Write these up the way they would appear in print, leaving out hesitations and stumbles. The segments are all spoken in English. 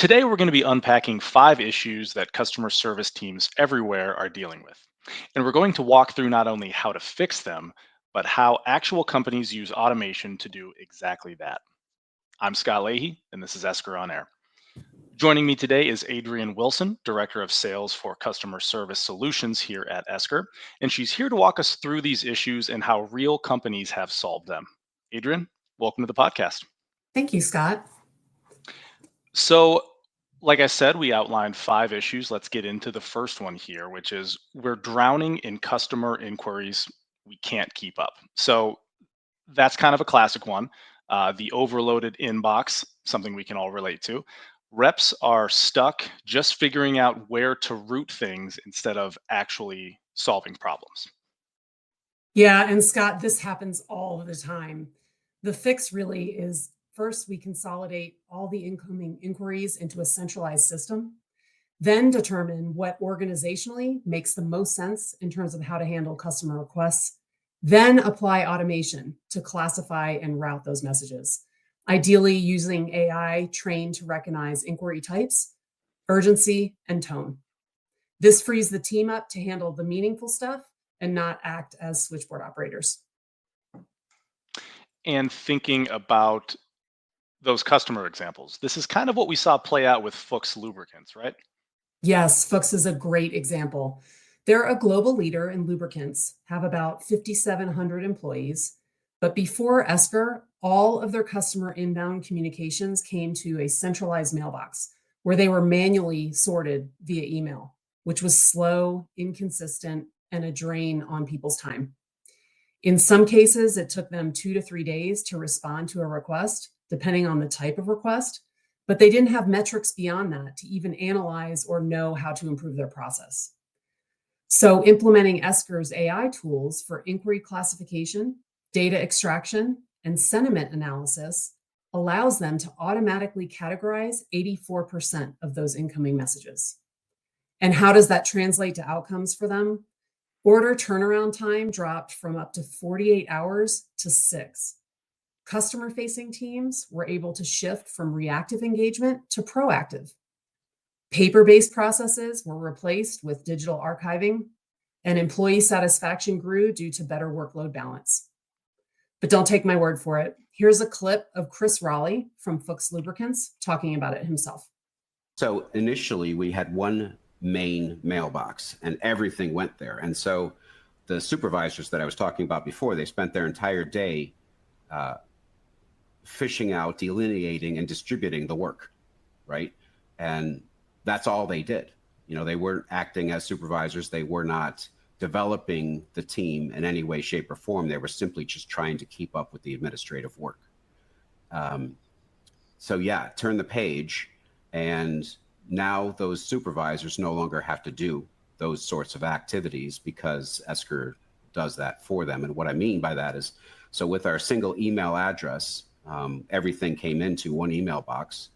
Today, we're going to be unpacking 5 issues that customer service teams everywhere are dealing with. And we're going to walk through not only how to fix them, but how actual companies use automation to do exactly that. I'm Scott Leahy, and this is Esker On Air. Joining me today is Adrienne Wilson, Director of Sales for Customer Service Solutions here at Esker. And she's here to walk us through these issues and how real companies have solved them. Adrienne, welcome to the podcast. Thank you, Scott. So, like I said, we outlined 5 issues. Let's get into the first one here, which is we're drowning in customer inquiries we can't keep up. So, that's kind of a classic one. The overloaded inbox, something we can all relate to. Reps are stuck just figuring out where to route things instead of actually solving problems. Yeah, and Scott, this happens all the time. The fix really is first, we consolidate all the incoming inquiries into a centralized system, then determine what organizationally makes the most sense in terms of how to handle customer requests, then apply automation to classify and route those messages, ideally using AI trained to recognize inquiry types, urgency, and tone. This frees the team up to handle the meaningful stuff and not act as switchboard operators. And thinking about those customer examples, this is kind of what we saw play out with Fuchs Lubricants, right? Yes, Fuchs is a great example. They're a global leader in lubricants, have about 5,700 employees. But before Esker, all of their customer inbound communications came to a centralized mailbox where they were manually sorted via email, which was slow, inconsistent, and a drain on people's time. In some cases, it took them 2 to 3 days to respond to a request, depending on the type of request, but they didn't have metrics beyond that to even analyze or know how to improve their process. So implementing Esker's AI tools for inquiry classification, data extraction, and sentiment analysis allows them to automatically categorize 84% of those incoming messages. And how does that translate to outcomes for them? Order turnaround time dropped from up to 48 hours to 6. Customer-facing teams were able to shift from reactive engagement to proactive. Paper-based processes were replaced with digital archiving, and employee satisfaction grew due to better workload balance. But don't take my word for it. Here's a clip of Chris Raleigh from Fuchs Lubricants talking about it himself. So initially, we had one main mailbox and everything went there. And so the supervisors that I was talking about before, they spent their entire day fishing out, delineating, and distributing the work, right? And that's all they did. You know, they weren't acting as supervisors. They were not developing the team in any way, shape, or form. They were simply just trying to keep up with the administrative work. So yeah, turn the page, and now those supervisors no longer have to do those sorts of activities because Esker does that for them. And what I mean by that is, so with our single email address, everything came into one email box,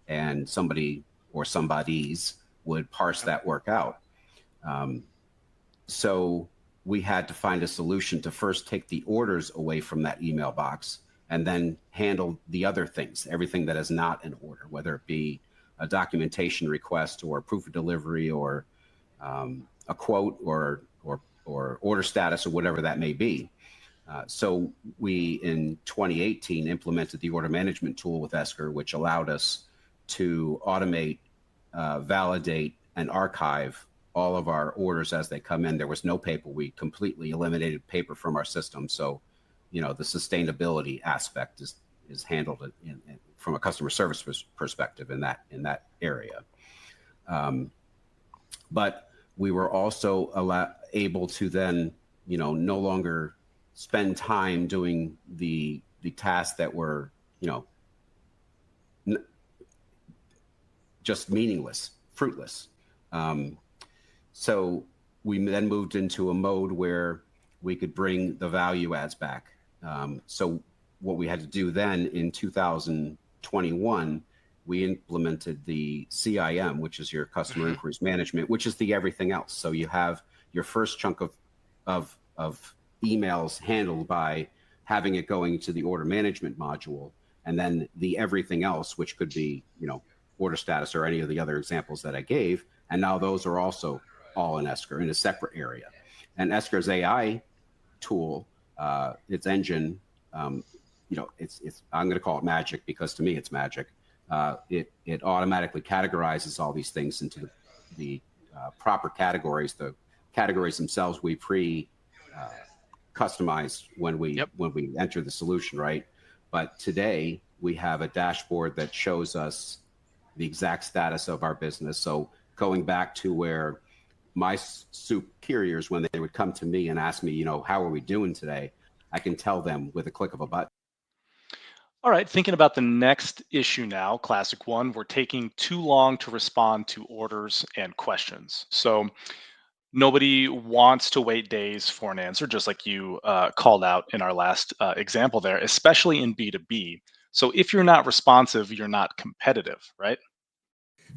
and somebody or somebodies would parse that work out. So we had to find a solution to first take the orders away from that email box and then handle the other things, everything that is not an order, whether it be a documentation request or a proof of delivery or a quote or order status or whatever that may be. So we, in 2018, implemented the order management tool with Esker, which allowed us to automate, validate, and archive all of our orders as they come in. There was no paper. We completely eliminated paper from our system. So, you know, the sustainability aspect is handled from a customer service perspective in that area. But we were also able to then, you know, no longer spend time doing the tasks that were, you know, just meaningless, fruitless. So we then moved into a mode where we could bring the value adds back. So what we had to do then in 2021, we implemented the CIM, which is your customer inquiries management, which is the everything else. So you have your first chunk of emails handled by having it going to the order management module, and then the everything else, which could be, you know, order status or any of the other examples that I gave. And now those are also all in Esker in a separate area. And Esker's AI tool, its engine, it's I'm going to call it magic because to me it's magic. It automatically categorizes all these things into the proper categories. The categories themselves we customize when we enter the solution, right? But today we have a dashboard that shows us the exact status of our business. So going back to where my superiors, when they would come to me and ask me, how are we doing today? I can tell them with a click of a button. All right, thinking about the next issue now, classic one, we're taking too long to respond to orders and questions. So nobody wants to wait days for an answer, just like you called out in our last example there, especially in B2B. So if you're not responsive, you're not competitive, right?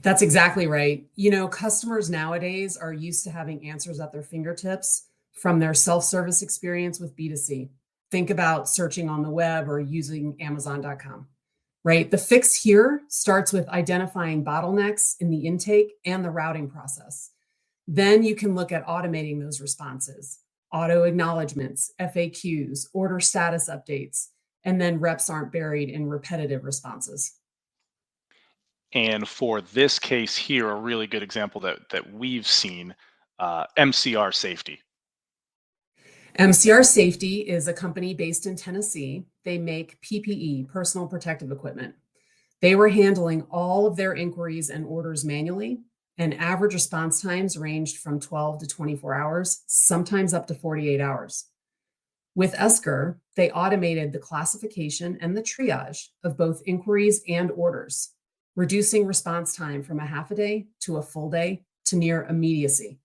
That's exactly right. Customers nowadays are used to having answers at their fingertips from their self-service experience with B2C. Think about searching on the web or using Amazon.com, right? The fix here starts with identifying bottlenecks in the intake and the routing process. Then you can look at automating those responses, auto acknowledgements, FAQs, order status updates, and then reps aren't buried in repetitive responses. And for this case here, a really good example that we've seen, MCR Safety. MCR Safety is a company based in Tennessee. They make PPE, personal protective equipment. They were handling all of their inquiries and orders manually, and average response times ranged from 12 to 24 hours, sometimes up to 48 hours. With Esker, they automated the classification and the triage of both inquiries and orders, reducing response time from a half a day to a full day to near immediacy.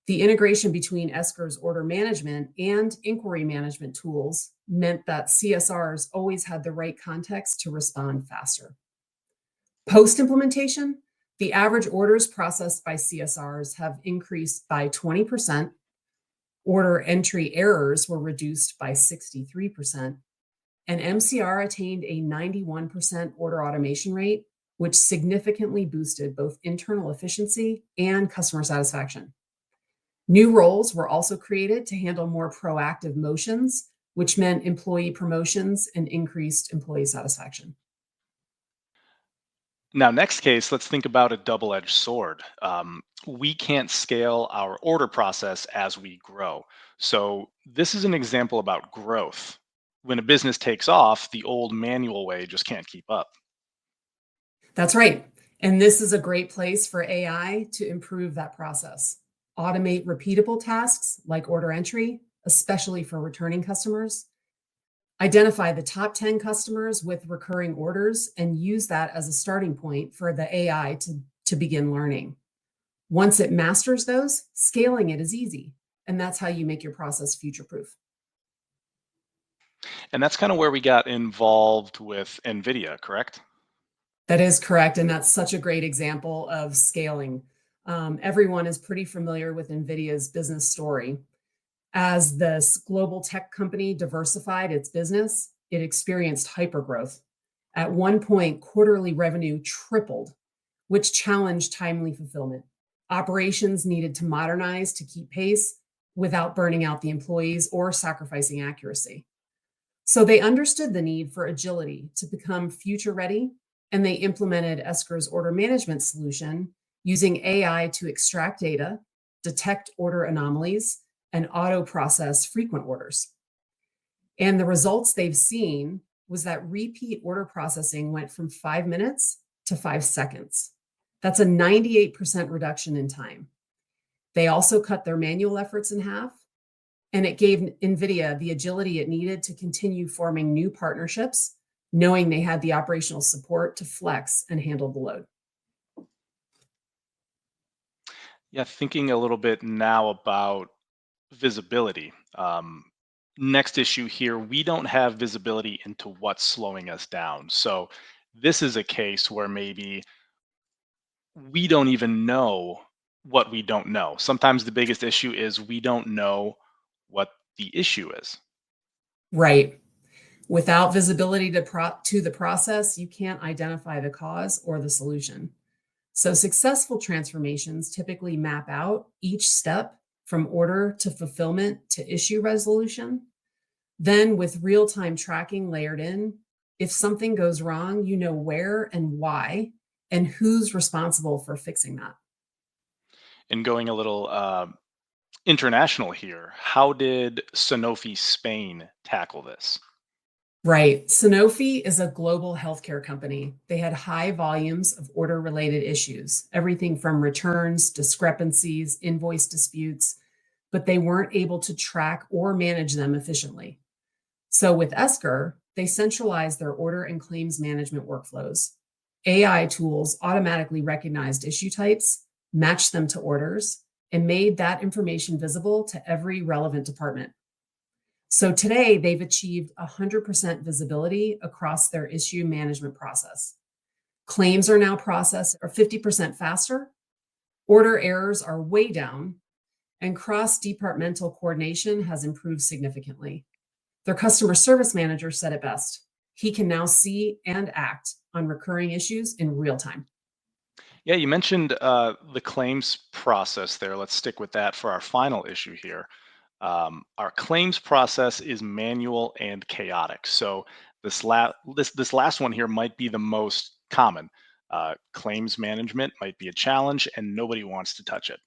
The integration between Esker's order management and inquiry management tools meant that CSRs always had the right context to respond faster. Post-implementation, the average orders processed by CSRs have increased by 20%, order entry errors were reduced by 63%, and MCR attained a 91% order automation rate, which significantly boosted both internal efficiency and customer satisfaction. New roles were also created to handle more proactive motions, which meant employee promotions and increased employee satisfaction. Now, next case, let's think about a double-edged sword. We can't scale our order process as we grow. So this is an example about growth. When a business takes off, the old manual way just can't keep up. That's right. And this is a great place for AI to improve that process. Automate repeatable tasks like order entry, especially for returning customers. Identify the top 10 customers with recurring orders and use that as a starting point for the AI to begin learning. Once it masters those, scaling it is easy. And that's how you make your process future-proof. And that's kind of where we got involved with NVIDIA, correct? That is correct. And that's such a great example of scaling. Everyone is pretty familiar with NVIDIA's business story. As this global tech company diversified its business, it experienced hypergrowth. At one point, quarterly revenue tripled, which challenged timely fulfillment. Operations needed to modernize to keep pace without burning out the employees or sacrificing accuracy. So they understood the need for agility to become future ready, and they implemented Esker's order management solution using AI to extract data, detect order anomalies, and auto-process frequent orders. And the results they've seen was that repeat order processing went from 5 minutes to 5 seconds. That's a 98% reduction in time. They also cut their manual efforts in half, and it gave NVIDIA the agility it needed to continue forming new partnerships, knowing they had the operational support to flex and handle the load. Yeah, thinking a little bit now about visibility. Next issue here, we don't have visibility into what's slowing us down. So this is a case where maybe we don't even know what we don't know. Sometimes the biggest issue is we don't know what the issue is. Right. Without visibility to the process, you can't identify the cause or the solution. So successful transformations typically map out each step from order to fulfillment to issue resolution. Then with real-time tracking layered in, if something goes wrong, you know where and why and who's responsible for fixing that. And going a little international here, how did Sanofi Spain tackle this? Right. Sanofi is a global healthcare company. They had high volumes of order related issues, everything from returns, discrepancies, invoice disputes, but they weren't able to track or manage them efficiently. So with Esker, they centralized their order and claims management workflows. AI tools automatically recognized issue types, matched them to orders, and made that information visible to every relevant department. So today they've achieved 100% visibility across their issue management process. Claims are now processed 50% faster, order errors are way down, and cross-departmental coordination has improved significantly. Their customer service manager said it best. He can now see and act on recurring issues in real time. Yeah, you mentioned the claims process there. Let's stick with that for our final issue here. Our claims process is manual and chaotic. So this last one here might be the most common. Claims management might be a challenge, and nobody wants to touch it.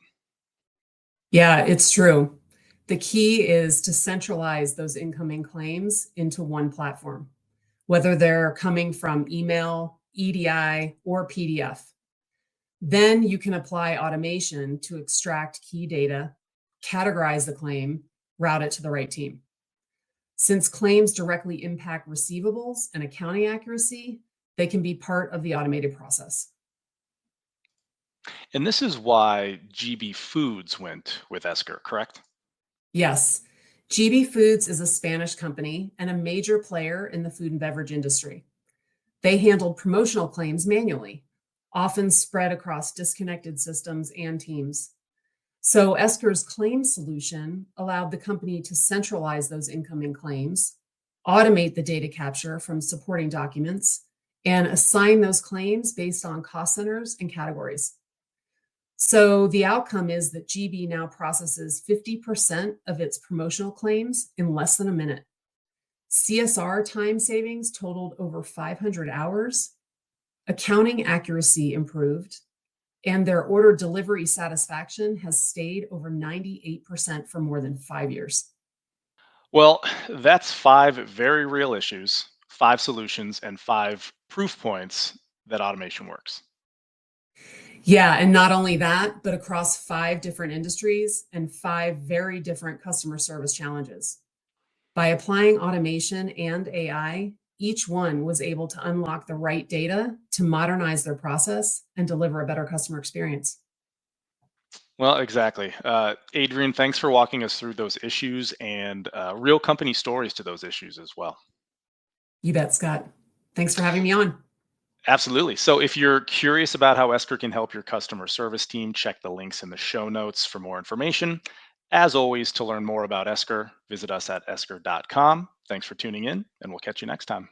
Yeah, it's true. The key is to centralize those incoming claims into one platform, whether they're coming from email, EDI, or PDF. Then you can apply automation to extract key data, categorize the claim, route it to the right team. Since claims directly impact receivables and accounting accuracy, they can be part of the automated process. And this is why GB Foods went with Esker, correct? Yes, GB Foods is a Spanish company and a major player in the food and beverage industry. They handled promotional claims manually, often spread across disconnected systems and teams. So Esker's claim solution allowed the company to centralize those incoming claims, automate the data capture from supporting documents, and assign those claims based on cost centers and categories. So the outcome is that GB now processes 50% of its promotional claims in less than a minute. CSR time savings totaled over 500 hours, accounting accuracy improved, and their order delivery satisfaction has stayed over 98% for more than 5 years. Well, that's five very real issues, five solutions, and five proof points that automation works. Yeah, and not only that, but across 5 different industries and 5 very different customer service challenges. By applying automation and AI, each one was able to unlock the right data to modernize their process and deliver a better customer experience. Well, exactly. Adrienne, thanks for walking us through those issues and real company stories to those issues as well. You bet, Scott. Thanks for having me on. Absolutely. So if you're curious about how Esker can help your customer service team, check the links in the show notes for more information. As always, to learn more about Esker, visit us at esker.com. Thanks for tuning in, and we'll catch you next time.